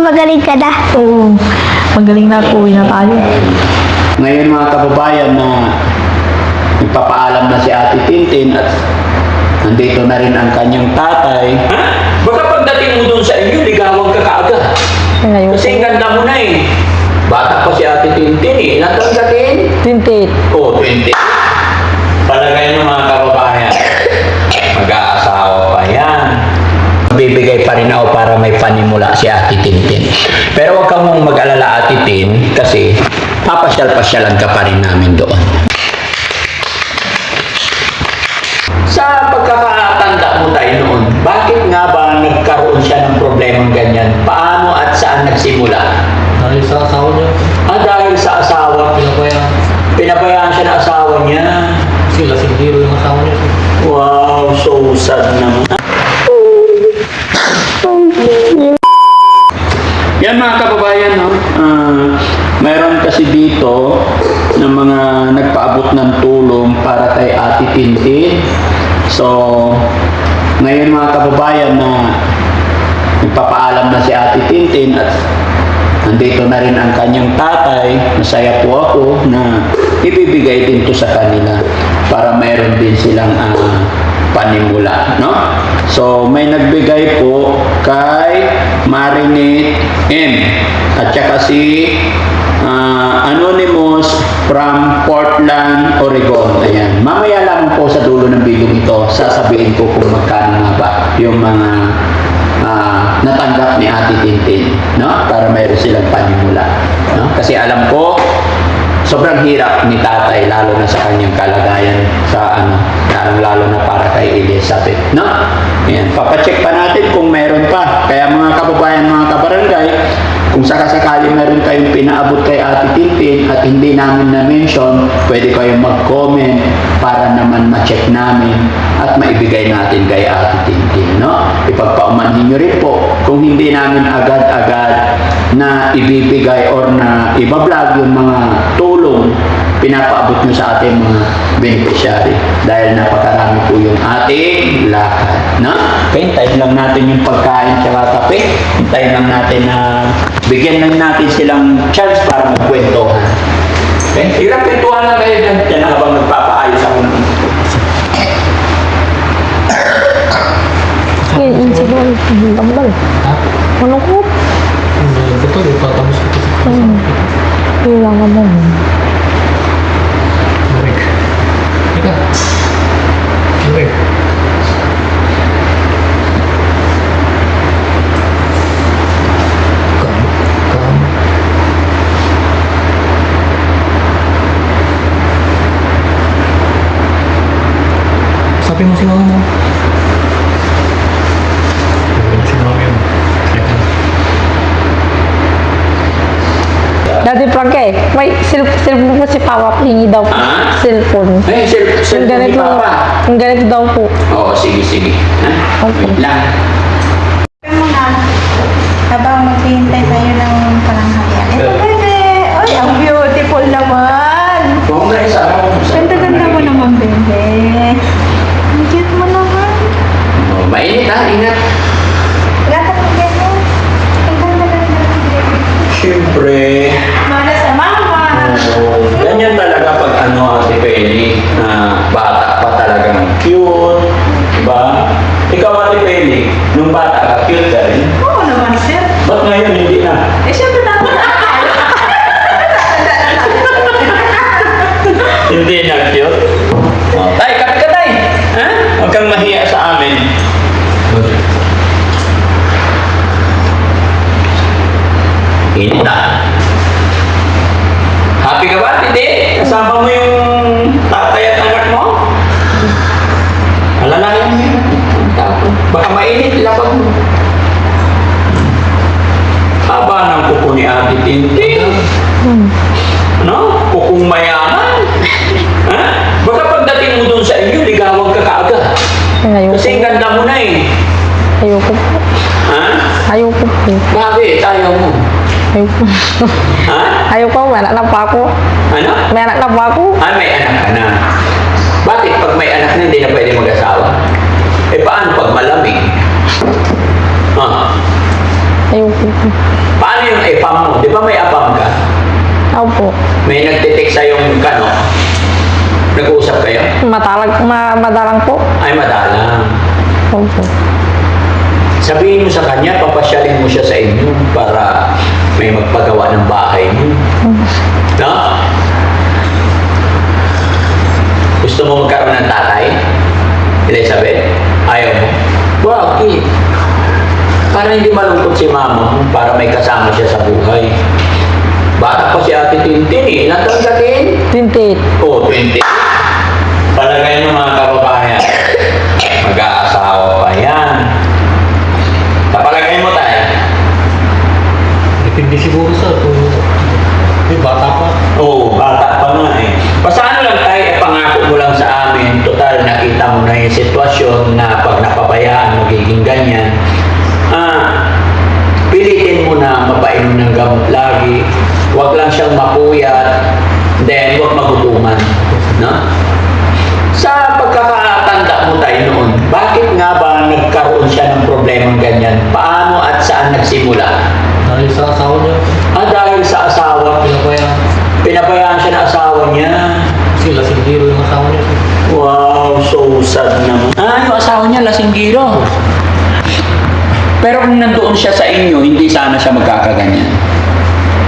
Magaling ka na. Oo, magaling na, uwi na tayo. Ngayon mga kababayan na nagpapaalam na si Ate Tintin at nandito na rin ang kanyang tatay. Ha? Baka pagdating mo dun sa inyo, ligawan ka kaagad. Ngayon. Kasi ang ganda mo na eh. Bata pa si Ate Tintin eh. Ilan taon ka din? 28. Oo, 20. Palagay nyo mga kababayan, mag-aasawa pa yan. Bibigay pa rin ako para may panimula si Ate Tintin. Pero huwag kang mong mag-alala Ate Tin kasi papasyal-pasyalan ka pa rin namin doon. Sa pagkakatanda mo tayo noon, bakit nga ba nagkaroon siya ng problemang ganyan? Paano at saan nagsimula? Dahil sa asawa niya, Dahil sa asawa. pinabayaan. Pinabayaan siya ng asawa niya. Sila singgiro yung asawa niya. Wow, so sad naman. Yan mga kababayan, no? Mayroon kasi dito ng mga nagpaabot ng tulong para kay Ate Tintin. So, ngayon mga kababayan na nagpapaalam na si Ate Tintin at nandito na rin ang kanyang tatay, masaya po ako na ibibigay din to sa kanila para mayroon din silang panimula, no? So, may nagbigay po kay Marinate M at saka si Anonymous from Portland, Oregon. Ayan. Mamaya lang po sa dulo ng video ito, sasabihin ko kung magkano nga ba yung mga natanggap ni Ate Tintin, no? Para mayroon silang panimula, no? Kasi alam ko sobrang hirap ni tatay lalo na sa kanyang kalagayan sa lalo na para kay Elizabeth, no? Ayan, papacheck pa natin kung meron pa. Kaya mga kababayan, mga kabarangay, kung sakasakali meron kayong pinaabot kay Ate Tintin at hindi namin na-mention, pwede kayong mag-comment para naman ma-check namin at maibigay natin kay Ate Tintin, no? Ipagpaumanhin nyo rin po kung hindi namin agad-agad na ibibigay or na ibablog yung mga tulong pinapaabot nyo sa ating mga beneficiary dahil napakarami po yung ating lakad, no? Okay, hintayin lang natin yung pagkain tsaka kape. Hintayin lang natin na bigyan lang natin silang chance para magkwentuhan. Okay? Hirap kwentuhan lang kayo dyan. Yan habang nagpapaayos ako ng Ngayon, siguro, tambal. Ha? Ano ko? Hindi, betul, ipatapos ko ito. Kailangan mo. Baik. Ika. Baik. Kamu. Sabi mo si mama mo. Si mama mo. Dati Frankie, may cellphone po si Papa, hingi daw po. Ah? Cellphone. Ay, Yung ganito, yung ganito daw po. Oo, sige, sige. Ha? Okay. Wait lang. Muna, habang maghihintay tayo ng pananghalian. Ito bebe! Ay, ang beautiful naman! Congress, ako. Ganda-ganda mo naman, bebe. Ang cute mo naman. Oh, mainit ha, ingat. Gata mo, bebe. Ang ganda-ganda mo, bebe. Siyempre. Mana sa mama. Oo. Ganyan talaga pag Ate Penny, bata pa talagang cute. Diba? Ikaw Ate Penny, nung bata ka, cute ka rin. Oo naman, sir. Ba't ngayon hindi na? Eh, syempre dapat na. Hindi na cute? Oh, tay, kape ka tay. Ha? Huwag kang mahiya sa amin. Init ah. Happy ka ba, Titi? Kasama mo yung tatay at anak mo? Alalayan mo yun. Baka mainit, lapag mo. Haba ng kuko ni Ate Tintin. Ano? Kukong mayaman. Ha? Baka pagdating mo dun sa inyo, ligawan ka kaagad. Ayoko. Kasi ang ganda mo na eh. Ayoko po. Ha? Ayoko po. Bakit? Ayaw mo. Ayoko. Ha? Ayoko, may anak na pa ako. Ano? May anak na pa ako. May anak ka na. Bakit pag may anak na hindi na pwede mag-asawa? Eh paano pag malamig? Ha? Ayoko po. Paano yung EPAM mo? Di ba may APAM ka? Opo. May nagtitik sa yung kano? Nag-uusap kayo? Madalang po. Ay, madalang. Opo. Sabihin mo sa kanya, papasyalin mo siya sa inyo para may magpagawa ng bahay niyo. No? Gusto mo magkaroon ng tatay? Elizabeth? Ayaw mo? Bakit? Para hindi malungkot si mama mo, para may kasama siya sa buhay. Bata pa si Ate Tintin eh. Ilan taon ka, Tin? 28. Oo, 20. Palagay ng mga kababayan. Mag-aasawa pa yan. Kapalagay mo tayo. Depende siguro sa kung may bata pa. Oo, bata pa nga eh. Basta ano lang tayo, pangako mo lang sa amin. Total, nakita mo na yung sitwasyon na pag napabayaan, magiging ganyan. Pilitin mo na mapainom ng gamot lagi. Huwag lang siyang mapuyat. Then, huwag magutuman. No? Sa pagkakatanda mo tayo noon, bakit nga ba nagkaroon siya ng problemang ganyan? Paano at saan nagsimula? Dahil sa asawa niya. Dahil sa asawa. Pinabayaan. Pinabayaan siya ng asawa niya. Kasi lasinggiro yung asawa niya. Wow, so sad naman. Yung asawa niya, lasinggiro. Pero kung nandoon siya sa inyo, hindi sana siya magkakaganyan.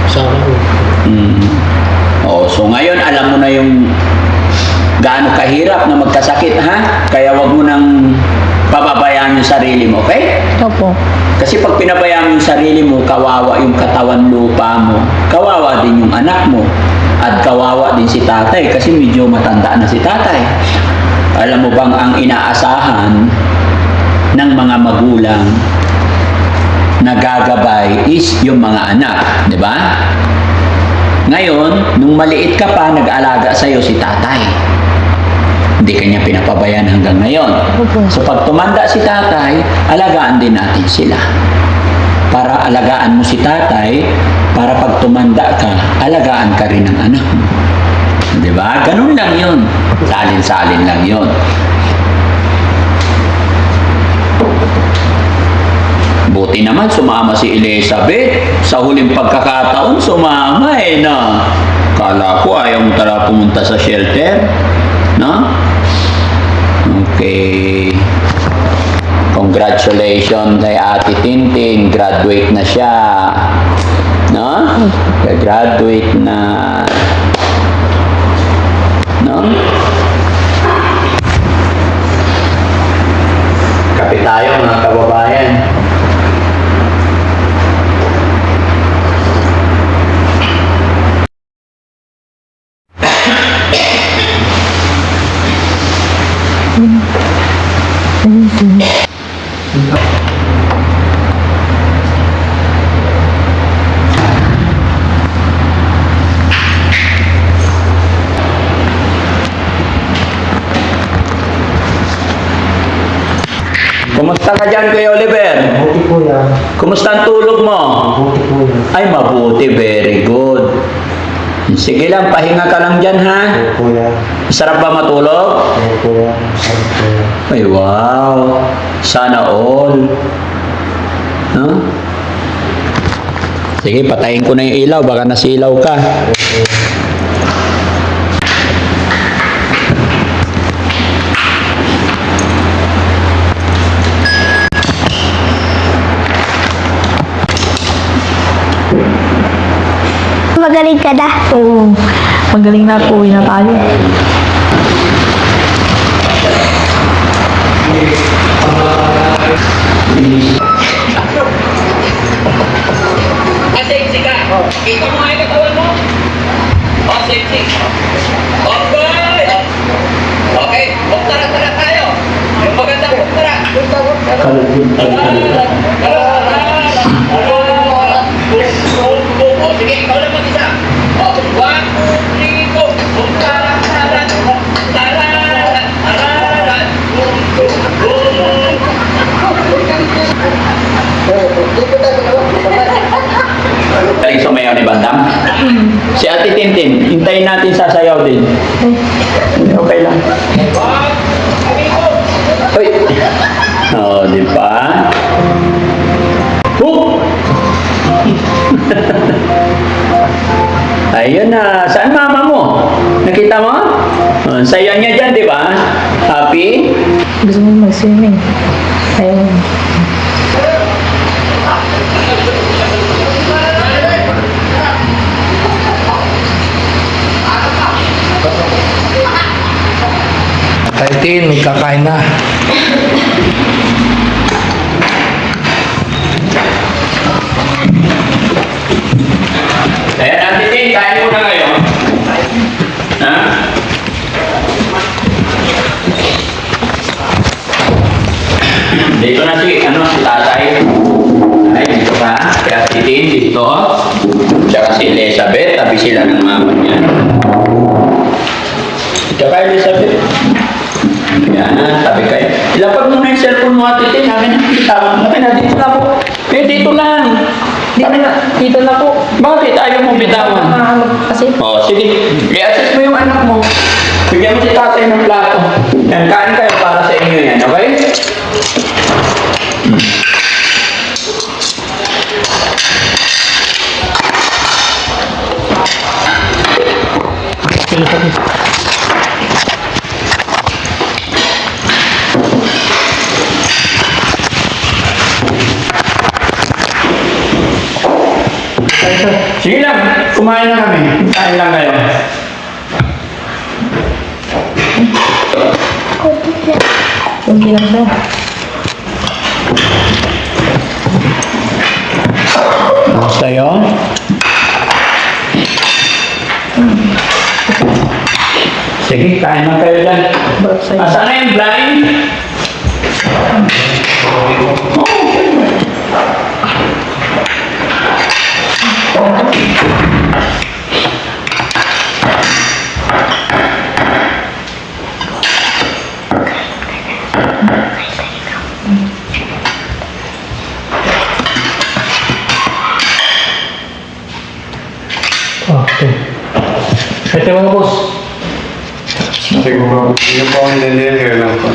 Sana ko. So ngayon, alam mo na yung gaano kahirap na magkasakit, ha? Kaya wag mo nang pababayaan yung sarili mo, okay? Opo. Kasi pag pinabayaan mo yung sarili mo, kawawa yung katawan lupa mo. Kawawa din yung anak mo. At kawawa din si tatay kasi medyo matanda na si tatay. Alam mo bang ang inaasahan ng mga magulang na gagabay is yung mga anak, di ba? Ngayon, nung maliit ka pa, nag-alaga sa'yo si tatay. Hindi kanya pinapabayaan hanggang ngayon. So pag tumanda si tatay, alagaan din natin sila. Para alagaan mo si tatay, para pag tumanda ka, alagaan ka rin ng anak mo. Di ba? Ganun lang yun. Salin-salin lang yun. Buti naman sumama si Elizabeth. Sa huling pagkakataon, sumama eh na. Kala ko ayaw mo tala pumunta sa shelter. No? Okay. Congratulations kay Ate Tintin. Graduate na siya. No? Graduate na. No? Kape tayo mga kababayan. Kumusta ka dyan, Kuya Oliver? Buti po yan. Kumusta ang tulog mo? Buti po yan. Ay, mabuti. Very good. Sige lang, pahinga ka lang dyan, ha? Buti po yan. Sarap ba matulog? Buti po yan. Sarap po yan. Ay, wow. Sana all. No? Sige, patayin ko na yung ilaw. Baka nasilaw ka. Magaling ka na. Oo. Magaling na po. Uwi na tayo. Sexy ka. Kita mo nga yung katawan mo. Sexy. Okay. Okay. Tara tayo. Yung maganda tara. Sige, ikaw lang mag-isa. 1, 2, 3, go. Galing sumayaw ni Bandam? Si Ate Tintin, hintayin natin sasayaw din. Okay lang. Uy! Oh, di ba? Ayun na. Saan mama mo? Nakita mo? Ang saya niya dyan, di ba? Happy? Gusto mo mag-swimming. Ayun. Tin, magkakain na. Ayan, Ate Tin, kain mo na ngayon. Ha? Dito na si tatay. Ay, dito ka. Si Ate Tin, dito. Tsaka si Elizabeth, tabi sila ng mama niya. Tsaka Elizabeth. Yan, tabi kayo. Ilapag mo na yung cellphone mo, Ate Tin. Akin na, bitawan. Akin na, dito na po. Eh, dito lang. Dito na po. Bakit ayaw mo bitawan? Kasi Oh, sige. I-assess mo yung anak mo. Bigyan mo si tatay ng plato. Yan, kain kayo para sa inyo yan, okay? Sige lang, kumain na kami. Kain lang kayo. hindi lang daw. Sa'yo? Sige, kain na kayo dyan. Asan na yung blind? Oh, Okay. Ito mga boss. Siguro, yung po ang nililiyo lang po.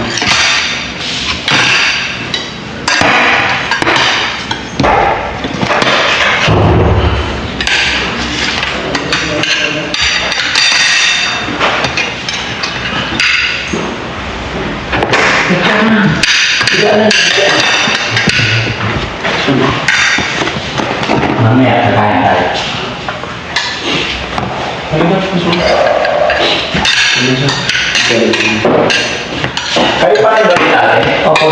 mamaya kakain tayo. Kayo pa rin ba rin natin? Opo.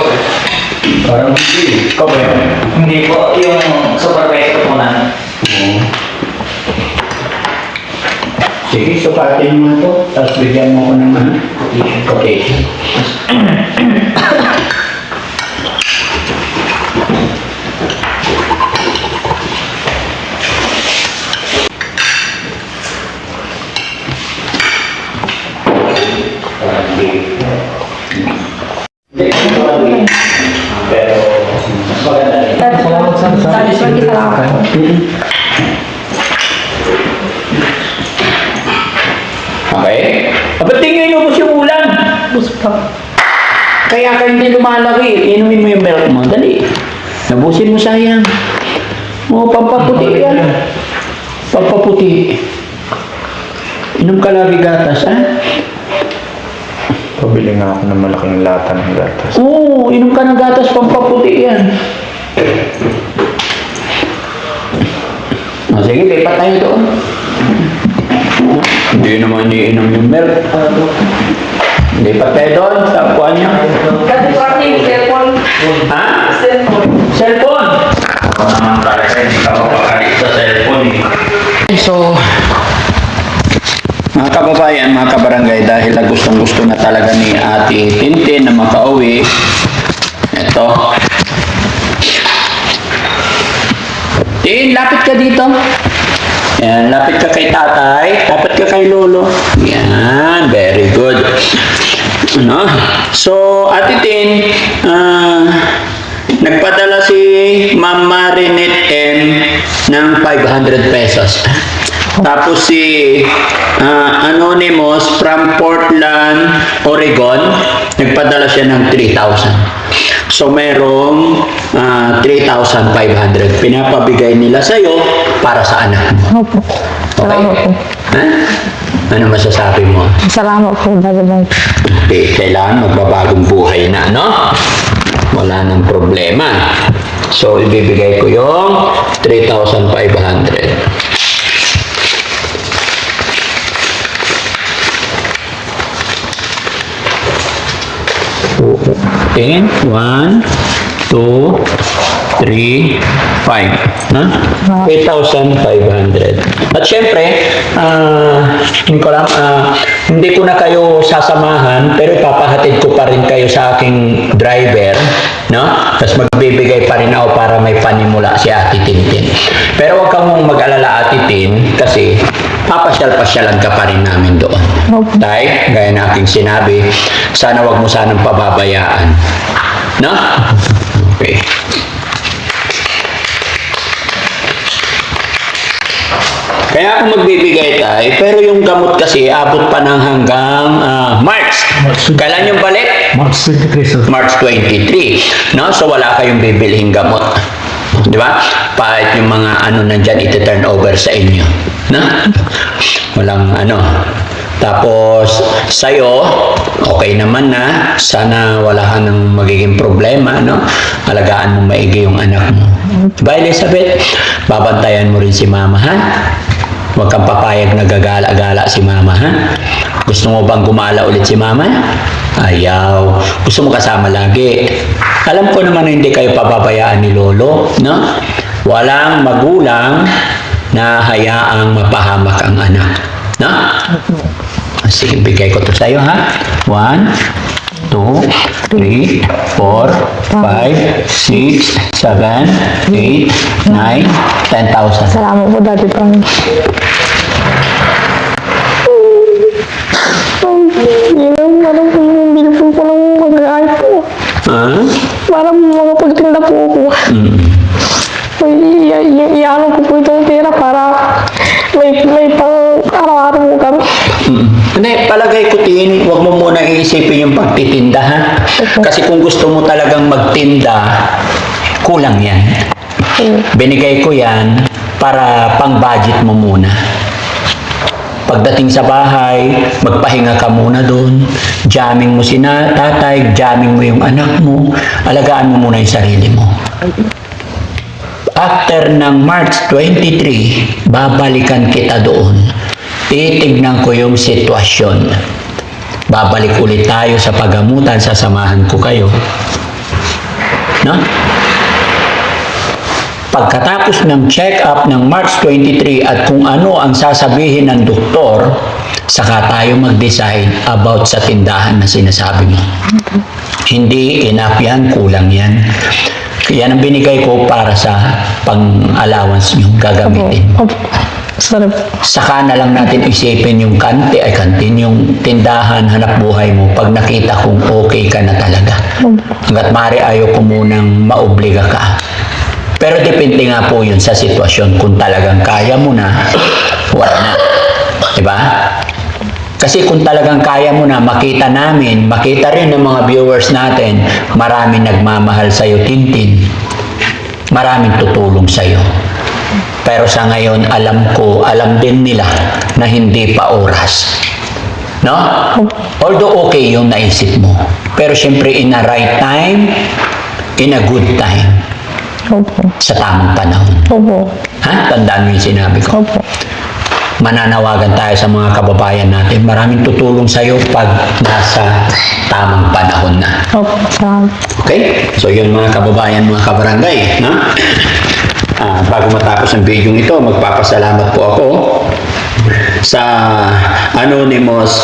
Parang hindi. Ikaw ba yun? Hindi po, yung supervisor po namin. Sige, sukatin mo ito. Tapos bigyan mo ko ng quotation. Pero, mas maganda rin. Salamat sa Salamat. Okay? Ba't tingin mo yung ulam? Kaya ka hindi lumalaki. Inumin mo yung milk mo. Dali. Nabusin mo sayang. O, pampaputi yan. Pampaputi. Inom ka lagi gatas, ha? Pabili nga ako ng malaking lata ng gatas. Oo, inom ka ng gatas, pampaputi yan. O, sige, lipat tayo doon. Hindi naman iniinom yung milk. Lipat tayo doon, sa kuha niya. Kasi parang cellphone. Ha? Cellphone. Cellphone! Ako naman talaga, hindi ka mapakalit sa cellphone eh. So, mga kababayan, mga kabarangay, dahil gustong-gusto na talaga ni Ate Tintin na makauwi, eto. Tin, lapit ka dito. Yan, lapit ka kay tatay, lapit ka kay lolo. Yan, very good. Ano? So, Ate Tin, nagpadala si Ma'am Marinette M ng 500 pesos. Tapos si Anonymous from Portland, Oregon, nagpadala siya ng 3,000. So merong 3,500 pinapabigay nila sa'yo para sa anak mo. Opo. Okay? Salamat po. Ha? Ano masasabi mo? Salamat po, Daddy Frankie. Okay, kailangan magbabagong buhay na, no? Wala nang problema. So, ibibigay ko yung 3,500. In 1, 2, 3, 5. No? 8,500. At syempre, hindi ko na kayo sasamahan, pero ipapahatid ko pa rin kayo sa aking driver, no? Tapos magbibigay pa rin ako para may panimula si Ate Tintin. Pero huwag kang mag-alala, Ate Tin, kasi papasyal-pasyalan ka pa rin namin doon. Tay, gaya na aking sinabi, sana wag mo sanang pababayaan. No? Okay. Kaya ako magbibigay tayo, pero yung gamot kasi abot pa ng hanggang March. Kailan yung balik? March 23, sir. March 23. No? So wala kayong bibilhin gamot. Di ba? Kahit yung mga nandyan, iti-turn over sa inyo. No? Walang Tapos, sa'yo, okay naman na. Sana wala ka nang magiging problema, no? Alagaan mo maigi yung anak mo. Diba, Elizabeth? Babantayan mo rin si Mama, ha? Huwag kang papayag na gagala-gala si Mama, ha? Gusto mo bang gumala ulit si Mama? Ayaw. Gusto mo kasama lagi. Alam ko naman na hindi kayo pababayaan ni Lolo, no? Walang magulang na hayaang mapahamak ang anak, no? Sige, bigay ko to sa'yo, ha? 1, 2, 3, 4, 5, 6, 7, 8, 9, 10,000. Salamat po, Daddy Frankie. Parang bumibili po ko ng pagkain po. Parang mga pagtinda po ako. Iano ko po itong pera para may pang araw-araw po kami. Hindi, palagay ko Tin, huwag mo muna iisipin yung pagtitinda, ha? Kasi kung gusto mo talagang magtinda, kulang yan. Binigay ko yan para pang-budget mo muna. Pagdating sa bahay, magpahinga ka muna doon. Jamming mo si tatay, jamming mo yung anak mo. Alagaan mo muna yung sarili mo. After ng March 23, babalikan kita doon. Titignan ko yung sitwasyon. Babalik ulit tayo sa pagamutan, sasamahan ko kayo. No? Pagkatapos ng check-up ng March 23 at kung ano ang sasabihin ng doktor, saka tayo mag-decide about sa tindahan na sinasabi mo. Hindi enough yan, kulang yan. Yan ang binigay ko para sa pang-allowance nyo gagamitin. Sorry. Saka na lang natin isipin yung kantin, yung tindahan, hanap buhay mo pag nakita kong okay ka na talaga. Hanggat maaari ayaw ko munang maobliga ka. Pero depende nga po yun sa sitwasyon. Kung talagang kaya mo na, wala na. Diba? Kasi kung talagang kaya mo na, makita namin, makita rin ng mga viewers natin, maraming nagmamahal sa'yo, Tintin. Maraming tutulong sa'yo. Pero sa ngayon, alam din nila na hindi pa oras. No? Although okay yung naisip mo. Pero syempre, in a right time, in a good time. Opo. Sa tamang panahon. Opo. Ha? Tandaan mo yung sinabi ko. Opo. Mananawagan tayo sa mga kababayan natin. Maraming tutulong sa'yo pag nasa tamang panahon na. Opo. Salamat. Okay? So yun mga kababayan, mga kabarangay. No? Bago matapos ang video ito, magpapasalamat po ako sa anonymous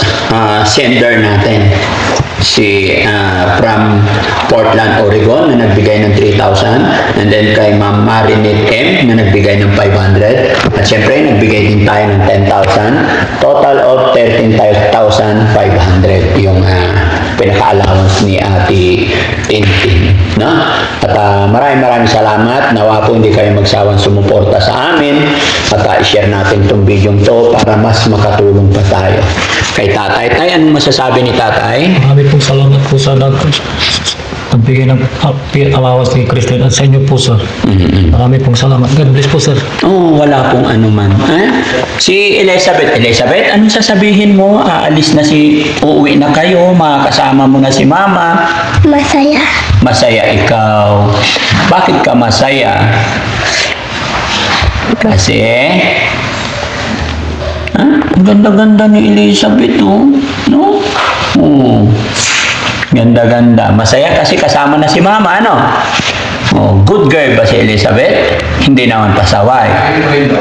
sender natin. Si from Portland, Oregon na nagbigay ng 3,000 and then kay Ma'am Marinette M na nagbigay ng 500 at syempre nagbigay din tayo ng 10,000, total of 13,500 yung pinaka-allowance ni Ate Tintin, no? At maraming salamat. Nawa po hindi kayo magsawang sumuporta sa amin at i-share natin itong video to para mas makatulong pa tayo kay Tatay. Tay, anong masasabi ni Tatay? Marami pong salamat po sa lahat. nagbigay ng allowance kay Christine at sa inyo po, sir. Marami pong salamat. God bless po, sir. Oh, wala pong anuman. Si Elizabeth. Elizabeth, anong sasabihin mo? Uuwi na kayo, makakasama mo na si Mama. Masaya. Masaya ikaw. Bakit ka masaya? Kasi, ang ganda-ganda ni Elizabeth, oh. No? Oh. Ganda-ganda. Masaya kasi kasama na si Mama, ano? Oh, good girl ba si Elizabeth? Hindi naman pasaway.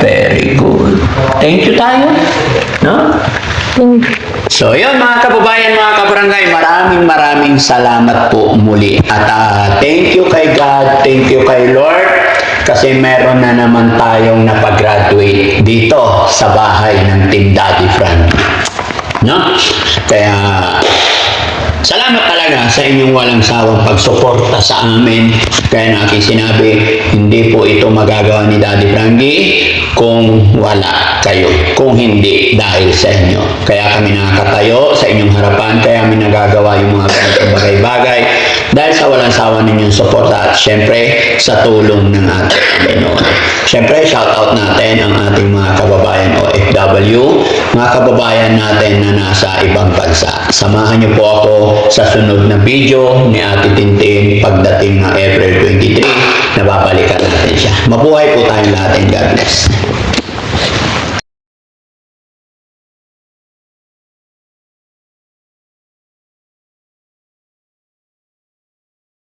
Very good. Thank you tayo. No? So, yun mga kababayan, mga kabarangay, maraming salamat po muli. At thank you kay God, thank you kay Lord, kasi meron na naman tayong napag-graduate dito sa bahay ng Team Daddy Frankie. No? Kaya, salamat talaga sa inyong walang sawang pagsuporta sa amin. Kaya na aking sinabi, hindi po ito magagawa ni Daddy Frankie kung wala kayo. Kung hindi dahil sa inyo. Kaya kami nakakatayo sa inyong harapan. Kaya kami nagagawa yung mga ganitong bagay-bagay. Dahil sa walang sawa ninyong suporta at syempre sa tulong ng ating Panginoon. Syempre, shout out natin ang ating mga kababayan OFW, mga kababayan natin na nasa ibang bansa. Samahan niyo po ako sa sunod na video ni Ate Tintin pagdating ng April 23 na babalikan natin siya. Mabuhay po tayong lahat and God bless.